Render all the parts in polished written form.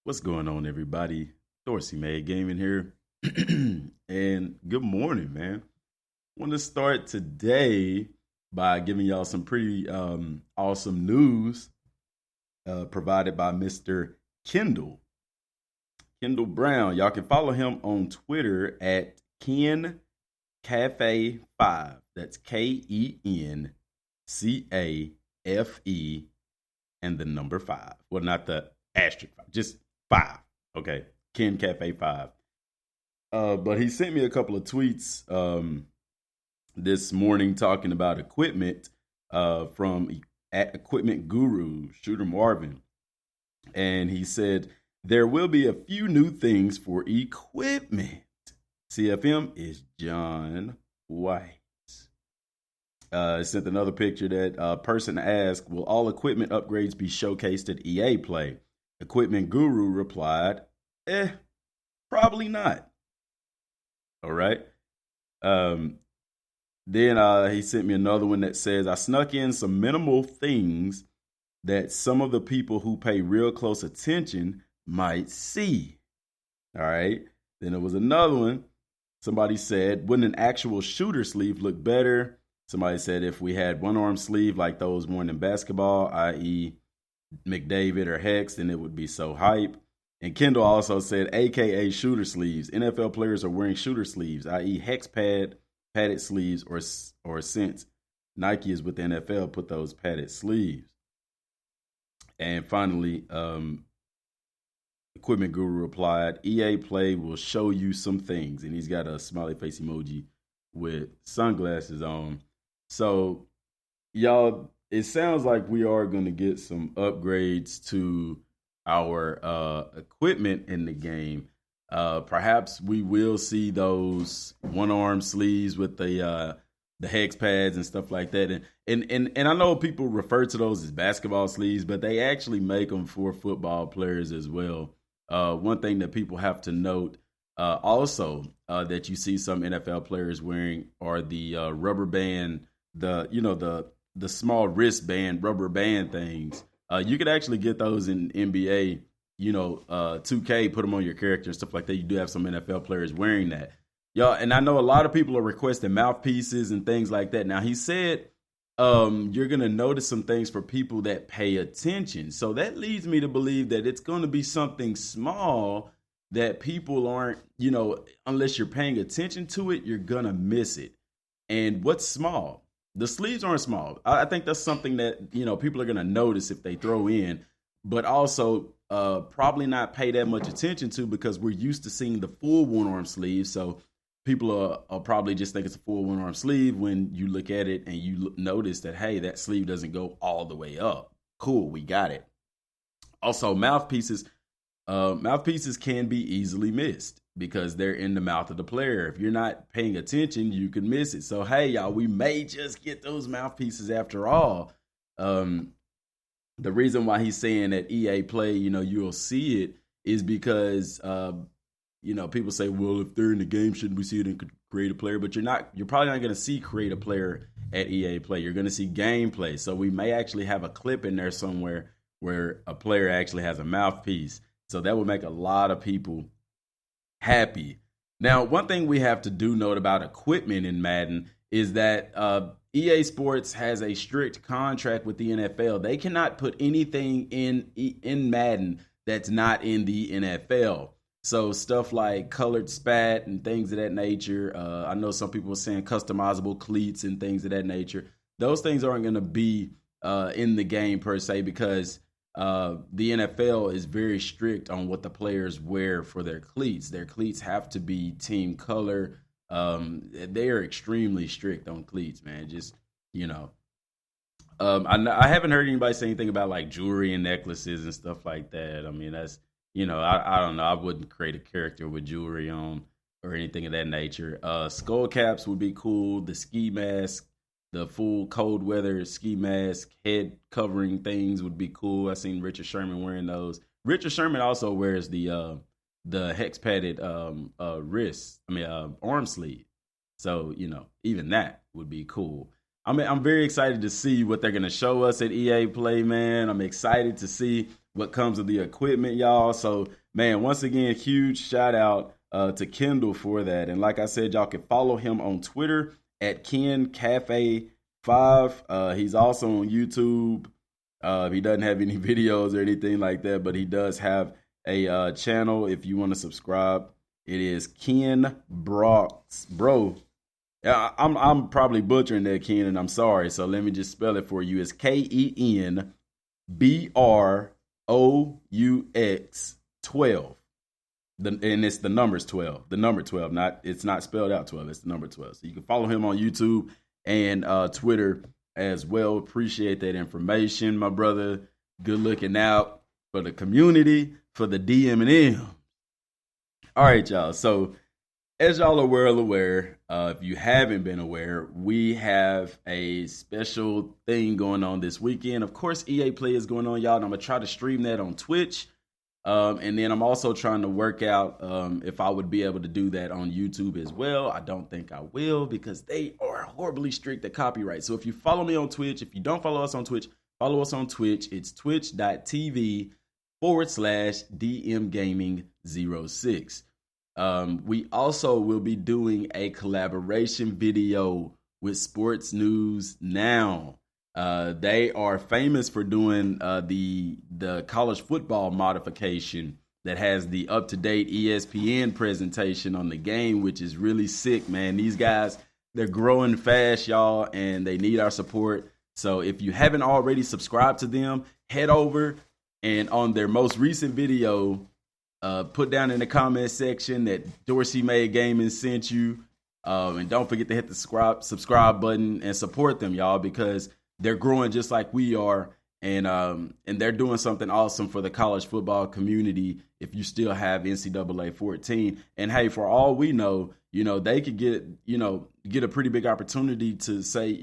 What's going on, everybody? Dorsey Mad Gaming here. And good morning, man. Want to start today by giving y'all some pretty awesome news provided by Mr. Kendall. Kendall Brown. Y'all can follow him on Twitter at Ken Cafe 5. That's KenCafe and the number 5. Well, not the asterisk 5, just 5. Okay. Ken Cafe 5. But he sent me a couple of tweets this morning talking about equipment from at Equipment Guru, Shooter Marvin. And he said, there will be a few new things for equipment. CFM is John White. Sent another picture that a person asked, will all equipment upgrades be showcased at EA Play? Equipment Guru replied, probably not. All right. Then he sent me another one that says, I snuck in some minimal things that some of the people who pay real close attention might see. All right. Then there was another one. Somebody said, wouldn't an actual shooter sleeve look better? Somebody said if we had one arm sleeve like those worn in basketball, i.e. McDavid or Hex, then it would be so hype. And Kendall also said, AKA shooter sleeves. NFL players are wearing shooter sleeves, i.e. Hex padded sleeves, or since Nike is with the NFL, put those padded sleeves. And finally, Equipment Guru replied, EA Play will show you some things. And he's got a smiley face emoji with sunglasses on. So, y'all, it sounds like we are going to get some upgrades to our equipment in the game. Perhaps we will see those one-arm sleeves with the hex pads and stuff like that. And I know people refer to those as basketball sleeves, but they actually make them for football players as well. One thing that people have to note also that you see some NFL players wearing are the rubber band, the small wristband, rubber band things. You could actually get those in NBA, 2K, put them on your character and stuff like that. You do have some NFL players wearing that. Y'all, and I know a lot of people are requesting mouthpieces and things like that. Now, he said you're going to notice some things for people that pay attention. So that leads me to believe that it's going to be something small that people aren't, unless you're paying attention to it, you're going to miss it. And what's small? The sleeves aren't small. I think that's something that, people are going to notice if they throw in, but also probably not pay that much attention to because we're used to seeing the full one-arm sleeve. So people are probably just think it's a full one-arm sleeve when you look at it and you notice that, hey, that sleeve doesn't go all the way up. Cool, we got it. Also, mouthpieces can be easily missed because they're in the mouth of the player. If you're not paying attention, you can miss it. So, hey, y'all, we may just get those mouthpieces after all. The reason why he's saying that EA Play, you'll see it is because, people say, well, if they're in the game, shouldn't we see it in create a player? But you're probably not going to see create a player at EA Play. You're going to see gameplay. So we may actually have a clip in there somewhere where a player actually has a mouthpiece. So that would make a lot of people happy. Now, one thing we have to do note about equipment in Madden is that EA Sports has a strict contract with the NFL. They cannot put anything in Madden that's not in the NFL. So stuff like colored spat and things of that nature. I know some people are saying customizable cleats and things of that nature. Those things aren't going to be in the game per se because the NFL is very strict on what the players wear for their cleats. Their cleats have to be team color. They are extremely strict on cleats, man. Just, I haven't heard anybody say anything about like jewelry and necklaces and stuff like that. I mean, that's, I don't know. I wouldn't create a character with jewelry on or anything of that nature. Skull caps would be cool. The ski mask, the full cold weather ski mask, head covering things would be cool. I seen Richard Sherman wearing those. Richard Sherman also wears the hex padded arm sleeve. So, even that would be cool. I'm very excited to see what they're going to show us at EA Play, man. I'm excited to see what comes with the equipment, y'all. So, man, once again, huge shout out to Kendall for that. And like I said, y'all can follow him on Twitter at Ken Cafe 5. He's also on YouTube. He doesn't have any videos or anything like that, but he does have a channel if you want to subscribe. It is Ken Brox, bro. I'm probably butchering that, Ken, and I'm sorry. So let me just spell it for you. It's KenBraux 12. And it's the numbers 12. The number 12. It's not spelled out 12. It's the number 12. So you can follow him on YouTube and Twitter as well. Appreciate that information, my brother. Good looking out for the community, for the DM&M. All right, y'all. So as y'all are well aware, if you haven't been aware, we have a special thing going on this weekend. Of course, EA Play is going on, y'all, and I'm going to try to stream that on Twitch. And then I'm also trying to work out if I would be able to do that on YouTube as well. I don't think I will because they are horribly strict at copyright. So if you follow me on Twitch, if you don't follow us on Twitch, follow us on Twitch. It's twitch.tv/DMGaming06. We also will be doing a collaboration video with Sports News Now. They are famous for doing the college football modification that has the up-to-date ESPN presentation on the game, which is really sick, man. These guys, they're growing fast, y'all, and they need our support. So if you haven't already subscribed to them, head over and on their most recent video, put down in the comment section that Dorsey Made Gaming sent you. And don't forget to hit the subscribe button and support them, y'all, because they're growing just like we are, and they're doing something awesome for the college football community. If you still have NCAA 14, and hey, for all we know, they could get a pretty big opportunity to say,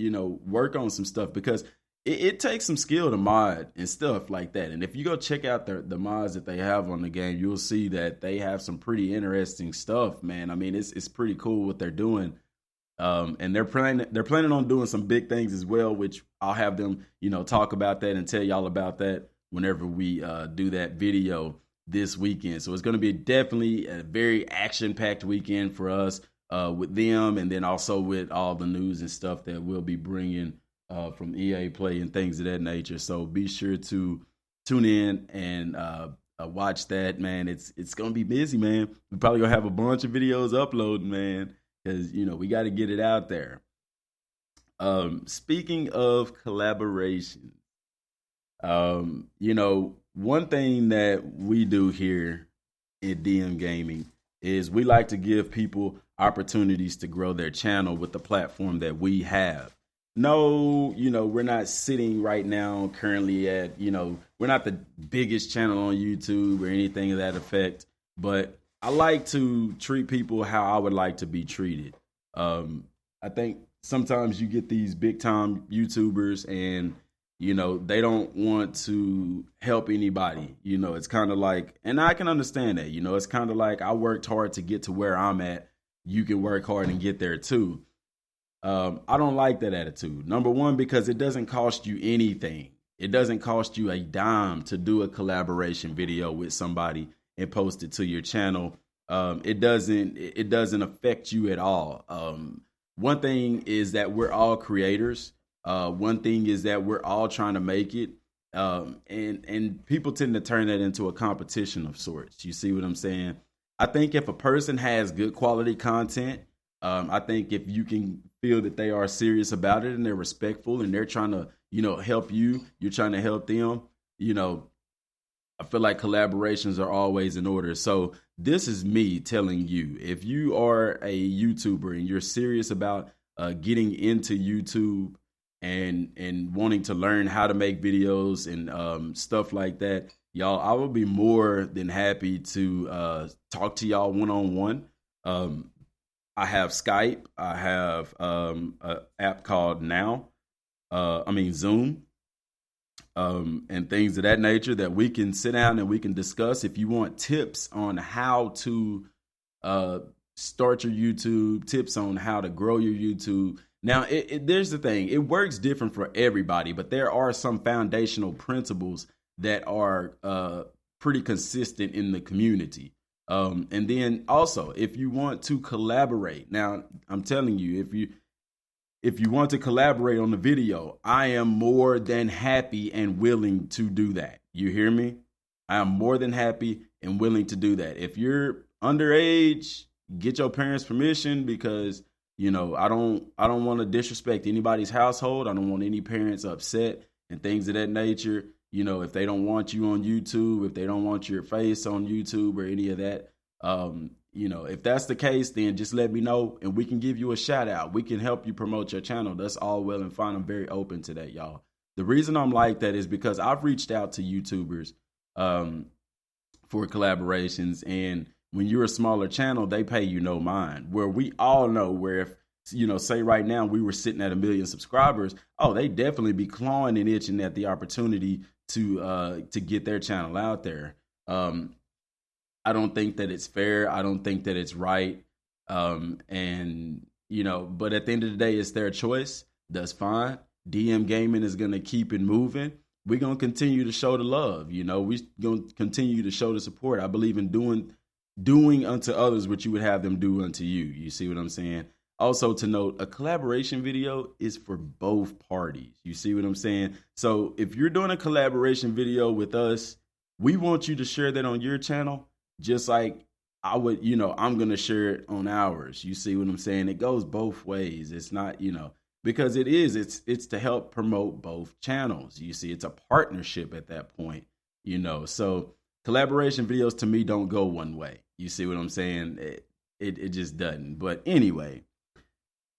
work on some stuff because it takes some skill to mod and stuff like that. And if you go check out the mods that they have on the game, you'll see that they have some pretty interesting stuff, man. I mean, it's pretty cool what they're doing. And they're planning on doing some big things as well, which I'll have them, talk about that and tell y'all about that whenever we do that video this weekend. So it's going to be definitely a very action-packed weekend for us with them, and then also with all the news and stuff that we'll be bringing from EA Play and things of that nature. So be sure to tune in and watch that, man. It's going to be busy, man. We're probably going to have a bunch of videos uploading, man, because, we got to get it out there. Speaking of collaboration, one thing that we do here in DM Gaming is we like to give people opportunities to grow their channel with the platform that we have. No, we're not sitting right now currently at, we're not the biggest channel on YouTube or anything of that effect, but I like to treat people how I would like to be treated. I think sometimes you get these big time YouTubers and, they don't want to help anybody. It's kind of like, and I can understand that, it's kind of like I worked hard to get to where I'm at. You can work hard and get there too. I don't like that attitude. Number one, because it doesn't cost you anything. It doesn't cost you a dime to do a collaboration video with somebody and post it to your channel. It doesn't affect you at all. One thing is that we're all creators. One thing is that we're all trying to make it. And people tend to turn that into a competition of sorts. You see what I'm saying? I think if a person has good quality content, I think if you can feel that they are serious about it and they're respectful and they're trying to, help you, you're trying to help them, I feel like collaborations are always in order. So this is me telling you, if you are a YouTuber and you're serious about getting into YouTube and wanting to learn how to make videos and stuff like that, y'all, I will be more than happy to talk to y'all one-on-one. I have Skype. I have an app called Zoom, and things of that nature that we can sit down and we can discuss. If you want tips on how to start your YouTube, tips on how to grow your YouTube. Now, there's the thing. It works different for everybody, but there are some foundational principles that are pretty consistent in the community. And then also, if you want to collaborate, now I'm telling you, if you want to collaborate on the video, I am more than happy and willing to do that. You hear me? I am more than happy and willing to do that. If you're underage, get your parents' permission, because I don't want to disrespect anybody's household. I don't want any parents upset and things of that nature. If they don't want you on YouTube, if they don't want your face on YouTube or any of that, if that's the case, then just let me know and we can give you a shout out. We can help you promote your channel. That's all well and fine. I'm very open to that, y'all. The reason I'm like that is because I've reached out to YouTubers for collaborations, and when you're a smaller channel, they pay you no mind. Where we all know where if, say right now we were sitting at 1 million subscribers, they definitely be clawing and itching at the opportunity to get their channel out there. I don't think that it's fair. I don't think that it's right. But at the end of the day, it's their choice. That's fine. DM Gaming is going to keep it moving. We're going to continue to show the love. We're going to continue to show the support. I believe in doing unto others what you would have them do unto you. You see what I'm saying? Also to note, a collaboration video is for both parties. You see what I'm saying? So if you're doing a collaboration video with us, we want you to share that on your channel, just like I would, I'm going to share it on ours. You see what I'm saying? It goes both ways. It's not, because it's to help promote both channels. You see, it's a partnership at that point, so collaboration videos to me don't go one way. You see what I'm saying? It just doesn't. But anyway,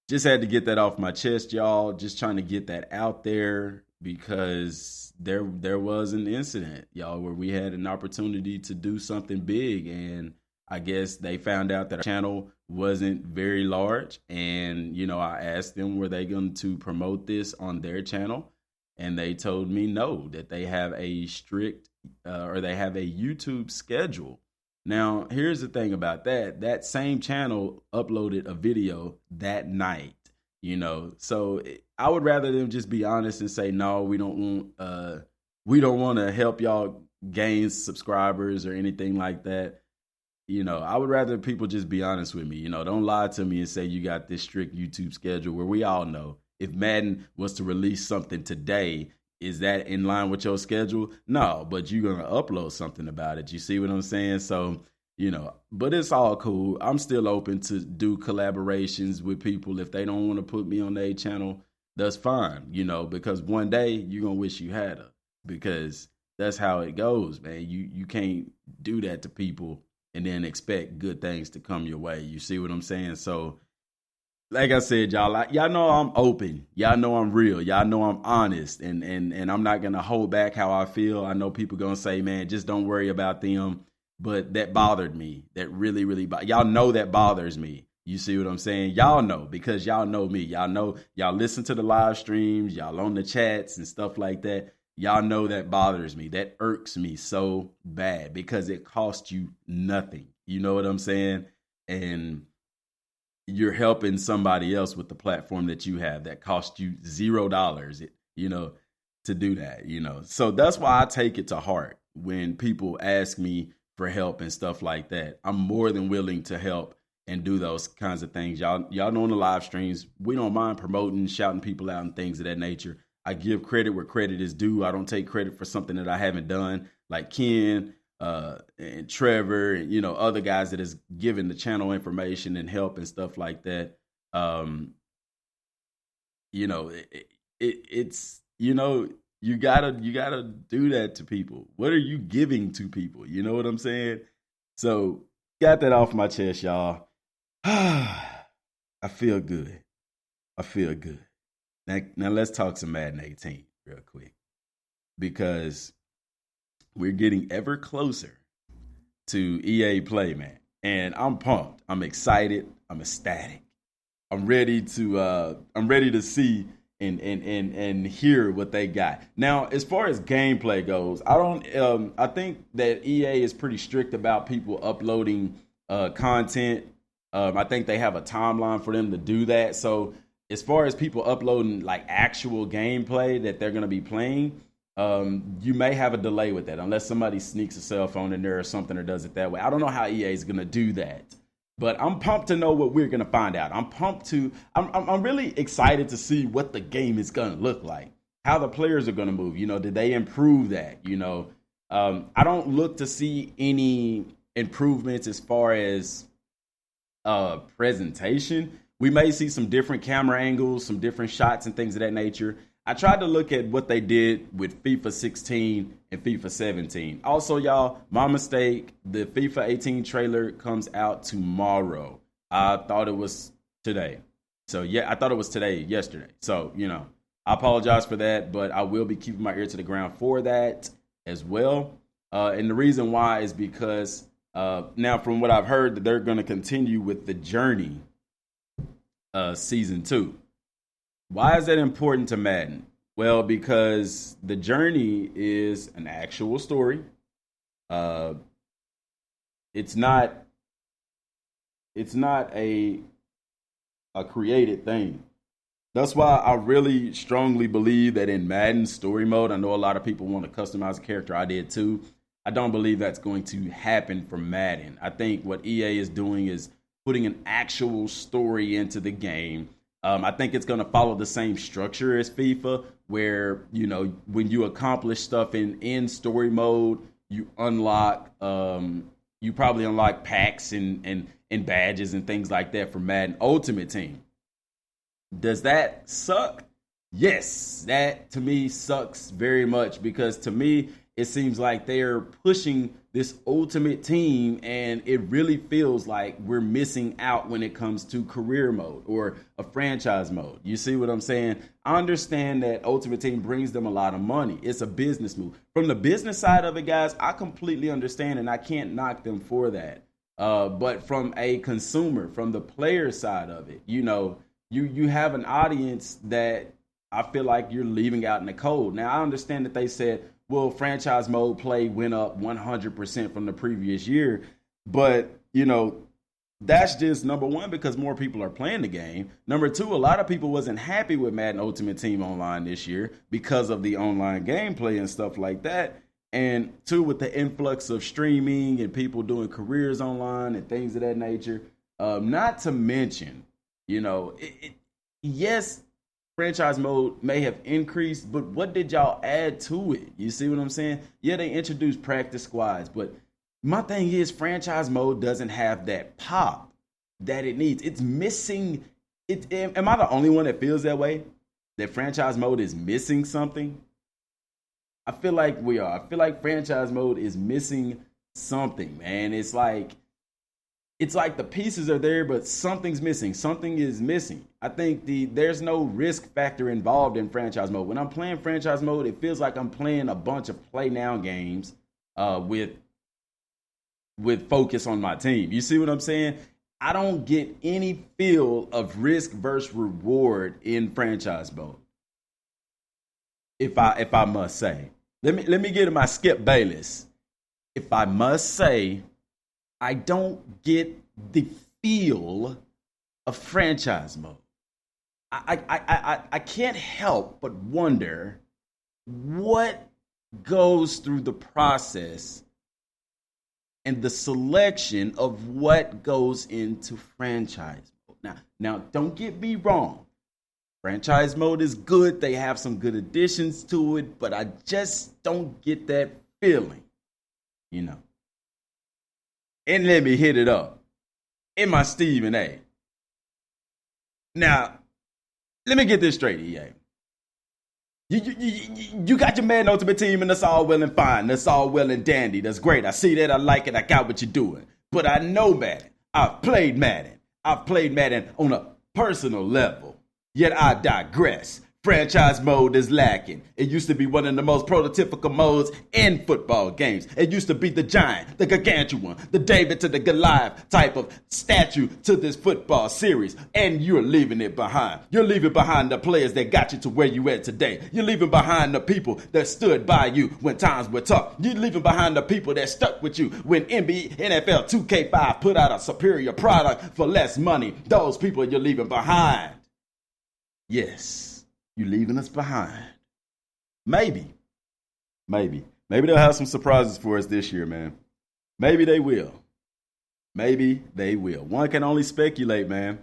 just had to get that off my chest, y'all. Just trying to get that out there, because there was an incident, y'all, where we had an opportunity to do something big, and I guess they found out that our channel wasn't very large, and I asked them, were they going to promote this on their channel, and they told me no, that they have a strict they have a YouTube schedule. Now, here's the thing about that same channel uploaded a video that night. So I would rather them just be honest and say, no, we don't want to help y'all gain subscribers or anything like that. I would rather people just be honest with me. Don't lie to me and say you got this strict YouTube schedule, where we all know if Madden was to release something today, is that in line with your schedule? No, but you're going to upload something about it. You see what I'm saying? So, but it's all cool. I'm still open to do collaborations with people. If they don't want to put me on their channel, that's fine, because one day you're going to wish you had her, because that's how it goes, man. You can't do that to people and then expect good things to come your way. You see what I'm saying? So, like I said, y'all know I'm open. Y'all know I'm real. Y'all know I'm honest, and I'm not gonna hold back how I feel. I know people gonna say, man, just don't worry about them. But that bothered me. That really, really y'all know that bothers me. You see what I'm saying? Y'all know, because y'all know me. Y'all know, y'all listen to the live streams, y'all on the chats and stuff like that. Y'all know that bothers me. That irks me so bad, because it costs you nothing. You know what I'm saying? And you're helping somebody else with the platform that you have that cost you $0, to do that, So that's why I take it to heart when people ask me for help and stuff like that. I'm more than willing to help and do those kinds of things. Y'all know on the live streams, we don't mind promoting, shouting people out and things of that nature. I give credit where credit is due. I don't take credit for something that I haven't done, like Ken and Trevor and other guys that has given the channel information and help and stuff like that. It's you gotta do that to people. What are you giving to people? You know what I'm saying? So got that off my chest, y'all. I feel good. Now let's talk some Madden 18 real quick, because we're getting ever closer to EA Play, man. And I'm pumped. I'm excited. I'm ecstatic. I'm ready to see and hear what they got. Now, as far as gameplay goes, I think that EA is pretty strict about people uploading content. I think they have a timeline for them to do that. So as far as people uploading like actual gameplay that they're going to be playing, You may have a delay with that unless somebody sneaks a cell phone in there or something or does it that way. I don't know how EA is going to do that, but I'm pumped to know what we're going to find out. I'm really excited to see what the game is going to look like, how the players are going to move. Did they improve that? I don't look to see any improvements as far as presentation. We may see some different camera angles, some different shots and things of that nature. I tried to look at what they did with FIFA 16 and FIFA 17. Also, y'all, my mistake, the FIFA 18 trailer comes out tomorrow. I thought it was today. So, yeah, I thought it was yesterday. So, I apologize for that, but I will be keeping my ear to the ground for that as well. And the reason why is because now from what I've heard, that they're going to continue with the Journey season 2. Why is that important to Madden? Well, because the Journey is an actual story. It's not a created thing. That's why I really strongly believe that in Madden story mode, I know a lot of people want to customize a character. I did too. I don't believe that's going to happen for Madden. I think what EA is doing is putting an actual story into the game. I think it's going to follow the same structure as FIFA, where, when you accomplish stuff in story mode, you unlock, you probably unlock packs and badges and things like that for Madden Ultimate Team. Does that suck? Yes, that to me sucks very much, because to me, it seems like they're pushing this Ultimate Team, and it really feels like we're missing out when it comes to career mode or a franchise mode. You see what I'm saying? I understand that Ultimate Team brings them a lot of money. It's a business move. From the business side of it, guys, I completely understand, and I can't knock them for that. But from a consumer, from the player side of it, you have an audience that I feel like you're leaving out in the cold. Now, I understand that they said, well, franchise mode play went up 100% from the previous year. But, that's just number one, because more people are playing the game. Number two, a lot of people wasn't happy with Madden Ultimate Team Online this year because of the online gameplay and stuff like that. And two, with the influx of streaming and people doing careers online and things of that nature. Not to mention, yes, franchise mode may have increased, but what did y'all add to it? You see what I'm saying? Yeah, they introduced practice squads, but my thing is franchise mode doesn't have that pop that it needs. It's missing. Am I the only one that feels that way? That franchise mode is missing something? I feel like we are. I feel like franchise mode is missing something, man. It's like the pieces are there, but something's missing. Something is missing. I think there's no risk factor involved in franchise mode. When I'm playing franchise mode, it feels like I'm playing a bunch of play now games with focus on my team. You see what I'm saying? I don't get any feel of risk versus reward in franchise mode. If I must say, let me get to my Skip Bayless. If I must say, I don't get the feel of franchise mode. I can't help but wonder what goes through the process and the selection of what goes into franchise mode. Now, don't get me wrong. Franchise mode is good. They have some good additions to it, but I just don't get that feeling, And let me hit it up in my Stephen A. Now, let me get this straight, EA. You got your Madden Ultimate Team, and that's all well and fine. That's all well and dandy. That's great. I see that. I like it. I got what you're doing. But I know Madden. I've played Madden. I've played Madden on a personal level. Yet I digress. Franchise mode is lacking. It used to be one of the most prototypical modes in football games. It used to be the giant, the gargantuan, the David to the Goliath type of statue to this football series. And you're leaving it behind. You're leaving behind the players that got you to where you at today. You're leaving behind the people that stood by you when times were tough. You're leaving behind the people that stuck with you when NFL 2K5 put out a superior product for less money. Those people you're leaving behind. Yes. You're leaving us behind. Maybe. Maybe. Maybe they'll have some surprises for us this year, man. Maybe they will. Maybe they will. One can only speculate, man.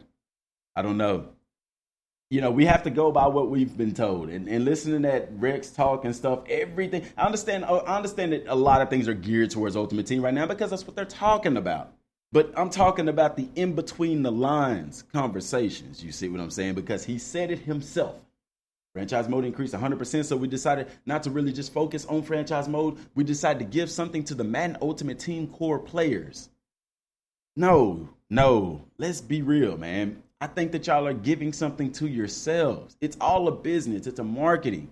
I don't know. We have to go by what we've been told and listening to that Rex talk and stuff, everything. I understand that a lot of things are geared towards Ultimate Team right now because that's what they're talking about. But I'm talking about the in between the lines conversations. You see what I'm saying? Because he said it himself. Franchise mode increased 100%, so we decided not to really just focus on franchise mode. We decided to give something to the Madden Ultimate Team core players. No, let's be real, man. I think that y'all are giving something to yourselves. It's all a business. It's a marketing.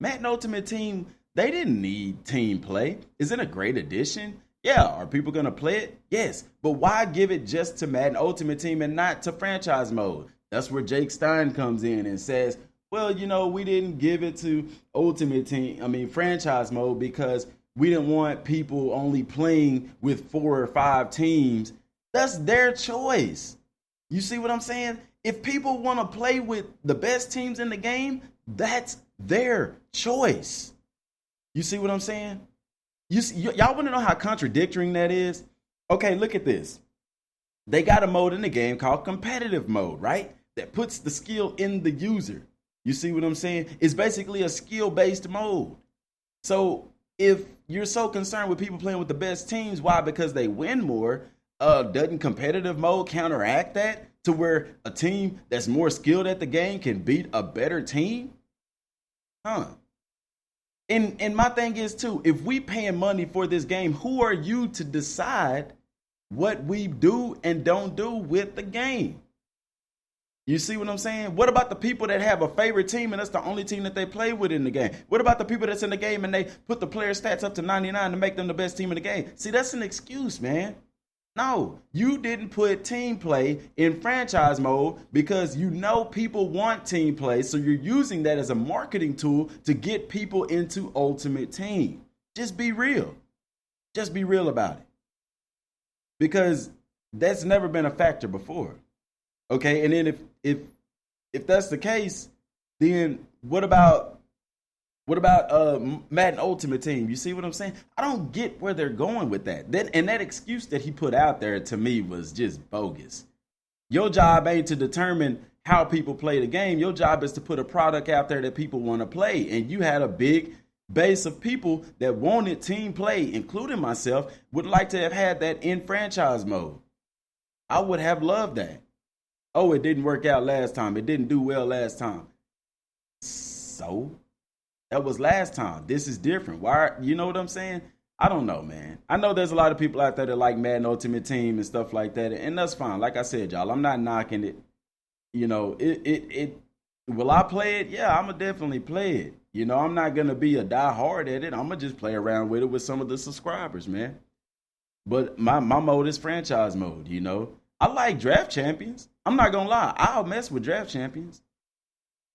Madden Ultimate Team, they didn't need team play. Is it a great addition? Yeah. Are people going to play it? Yes. But why give it just to Madden Ultimate Team and not to franchise mode? That's where Jake Stein comes in and says, well, we didn't give it to franchise mode because we didn't want people only playing with 4 or 5 teams. That's their choice. You see what I'm saying? If people want to play with the best teams in the game, that's their choice. You see what I'm saying? Y'all want to know how contradictory that is? Okay, look at this. They got a mode in the game called competitive mode, right? That puts the skill in the user. You see what I'm saying? It's basically a skill-based mode. So if you're so concerned with people playing with the best teams, why? Because they win more. Doesn't competitive mode counteract that to where a team that's more skilled at the game can beat a better team? And my thing is too, if we paying money for this game, who are you to decide what we do and don't do with the game? You see what I'm saying? What about the people that have a favorite team and that's the only team that they play with in the game? What about the people that's in the game and they put the player stats up to 99 to make them the best team in the game? See, that's an excuse, man. No, you didn't put team play in franchise mode because people want team play, so you're using that as a marketing tool to get people into Ultimate Team. Just be real. Just be real about it. Because that's never been a factor before. Okay, and then if that's the case, then what about Madden Ultimate Team? You see what I'm saying? I don't get where they're going with that. That excuse that he put out there to me was just bogus. Your job ain't to determine how people play the game. Your job is to put a product out there that people want to play. And you had a big base of people that wanted team play, including myself, would like to have had that in franchise mode. I would have loved that. Oh, it didn't work out last time. It didn't do well last time. So that was last time. This is different. Why? You know what I'm saying? I don't know, man. I know there's a lot of people out there that like Madden Ultimate Team and stuff like that, and that's fine. Like I said, y'all, I'm not knocking it. Will I play it? Yeah, I'm gonna definitely play it. I'm not gonna be a die hard at it. I'm gonna just play around with it with some of the subscribers, man. But my mode is franchise mode. I like draft champions. I'm not gonna lie. I'll mess with draft champions.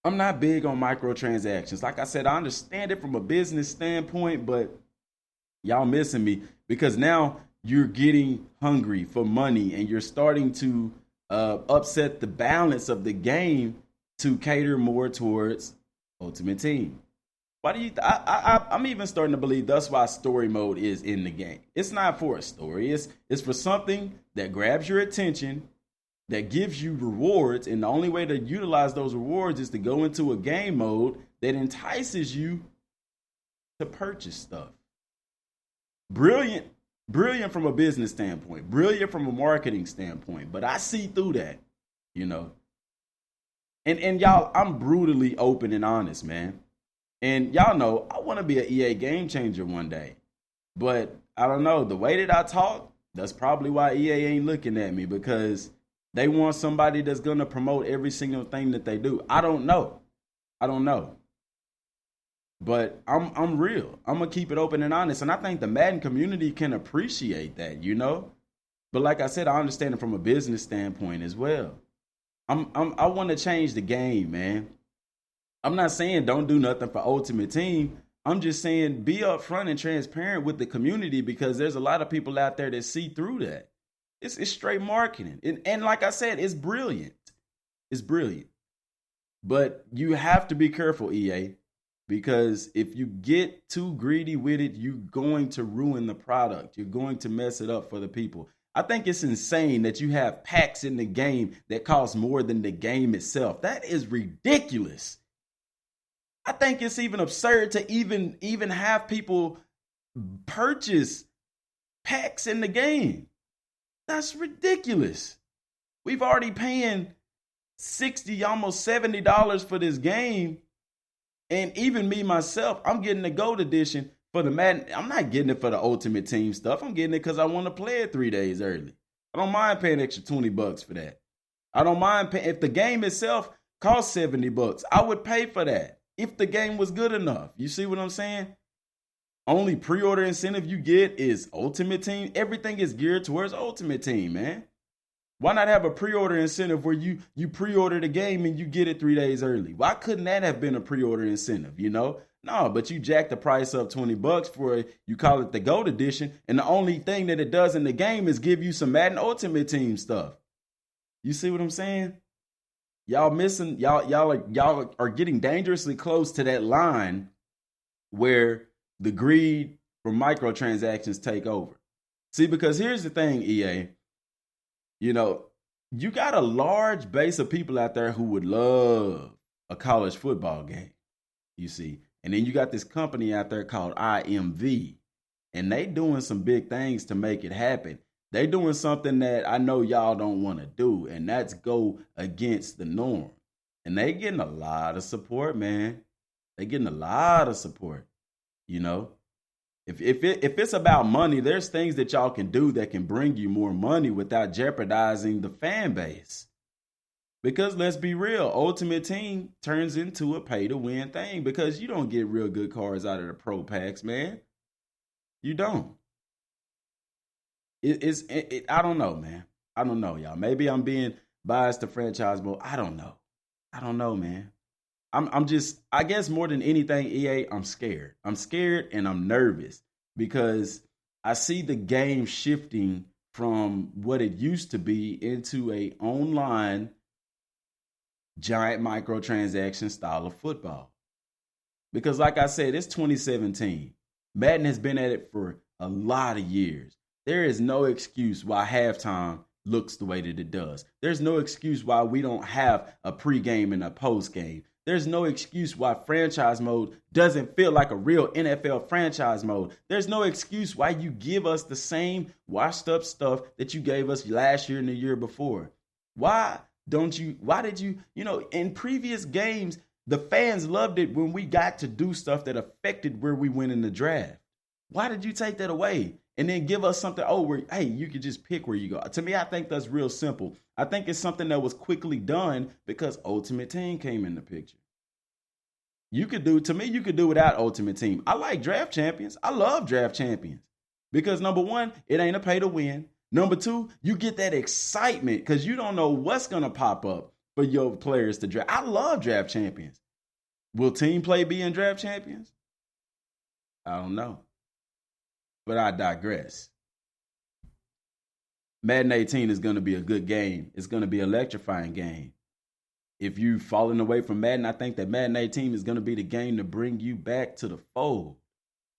I'm not big on microtransactions. Like I said, I understand it from a business standpoint, but y'all missing me because now you're getting hungry for money and you're starting to upset the balance of the game to cater more towards Ultimate Team. Why do you? I'm even starting to believe that's why story mode is in the game. It's not for a story. It's for something that grabs your attention, that gives you rewards, and the only way to utilize those rewards is to go into a game mode that entices you to purchase stuff. Brilliant from a business standpoint, brilliant from a marketing standpoint, but I see through that, And y'all, I'm brutally open and honest, man. And y'all know I want to be an EA game changer one day. But I don't know, the way that I talk, that's probably why EA ain't looking at me, because they want somebody that's going to promote every single thing that they do. I don't know. But I'm real. I'm going to keep it open and honest. And I think the Madden community can appreciate that, But like I said, I understand it from a business standpoint as well. I want to change the game, man. I'm not saying don't do nothing for Ultimate Team. I'm just saying be upfront and transparent with the community, because there's a lot of people out there that see through that. It's straight marketing. And like I said, it's brilliant. It's brilliant. But you have to be careful, EA, Because if you get too greedy with it, you're going to ruin the product. You're going to mess it up for the people. I think it's insane that you have packs in the game that cost more than the game itself. That is ridiculous. I think it's even absurd to even have people purchase packs in the game. That's ridiculous. We've already paying $60, almost $70 for this game. And even me myself, I'm getting the Gold Edition for the Madden. I'm not getting it for the Ultimate Team stuff. I'm getting it because I want to play it 3 days early. I don't mind paying extra $20 for that. I don't mind paying. If the game itself costs $70, I would pay for that if the game was good enough. You see what I'm saying? Only pre-order incentive you get is Ultimate Team. Everything is geared towards Ultimate Team, man. Why not have a pre-order incentive where you pre-order the game and you get it 3 days early? Why couldn't that have been a pre-order incentive, you know? No, but you jack the price up $20 for it. You call it the Gold Edition, and the only thing that it does in the game is give you some Madden Ultimate Team stuff. You see what I'm saying? Y'all missing, y'all are getting dangerously close to that line where the greed for microtransactions take over. See, because here's the thing, EA. You know, you got a large base of people out there who would love a college football game, you see. And then you got this company out there called IMV, and they doing some big things to make it happen. They doing something that I know y'all don't want to do, and that's go against the norm. And they getting a lot of support, man. They getting a lot of support, you know. If it's about money, there's things that y'all can do that can bring you more money without jeopardizing the fan base. Because let's be real, Ultimate Team turns into a pay-to-win thing because you don't get real good cards out of the pro packs, man. You don't. I don't know, man. I don't know, y'all. Maybe I'm being biased to franchise mode. I don't know. I don't know, man. I'm just, I guess more than anything, EA, I'm scared. I'm scared and I'm nervous because I see the game shifting from what it used to be into a online giant microtransaction style of football. Because like I said, it's 2017. Madden has been at it for a lot of years. There is no excuse why halftime looks the way that it does. There's no excuse why we don't have a pregame and a postgame. There's no excuse why franchise mode doesn't feel like a real NFL franchise mode. There's no excuse why you give us the same washed up stuff that you gave us last year and the year before. Why did you, in previous games, the fans loved it when we got to do stuff that affected where we went in the draft. Why did you take that away? And then give us something, hey, you could just pick where you go. To me, I think that's real simple. I think it's something that was quickly done because Ultimate Team came in the picture. You could do without Ultimate Team. I like Draft Champions. I love Draft Champions. Because number one, it ain't a pay to win. Number two, you get that excitement because you don't know what's going to pop up for your players to draft. I love Draft Champions. Will Team Play be in Draft Champions? I don't know. But I digress. Madden 18 is going to be a good game. It's going to be an electrifying game. If you've fallen away from Madden, I think that Madden 18 is going to be the game to bring you back to the fold.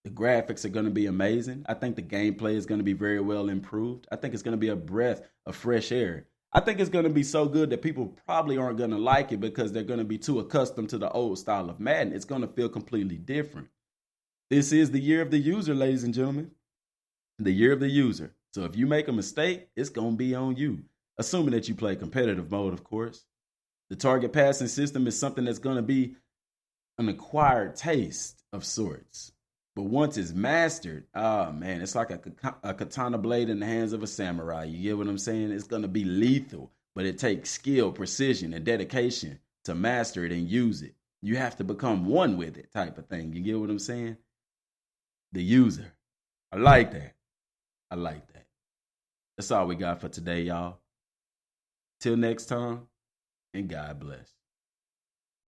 The graphics are going to be amazing. I think the gameplay is going to be very well improved. I think it's going to be a breath of fresh air. I think it's going to be so good that people probably aren't going to like it because they're going to be too accustomed to the old style of Madden. It's going to feel completely different. This is the year of the user, ladies and gentlemen. The year of the user. So if you make a mistake, it's going to be on you. Assuming that you play competitive mode, of course. The target passing system is something that's going to be an acquired taste of sorts. But once it's mastered, man, it's like a katana blade in the hands of a samurai. You get what I'm saying? It's going to be lethal, but it takes skill, precision, and dedication to master it and use it. You have to become one with it type of thing. You get what I'm saying? The user. I like that. I like that. That's all we got for today, y'all. Till next time, and God bless.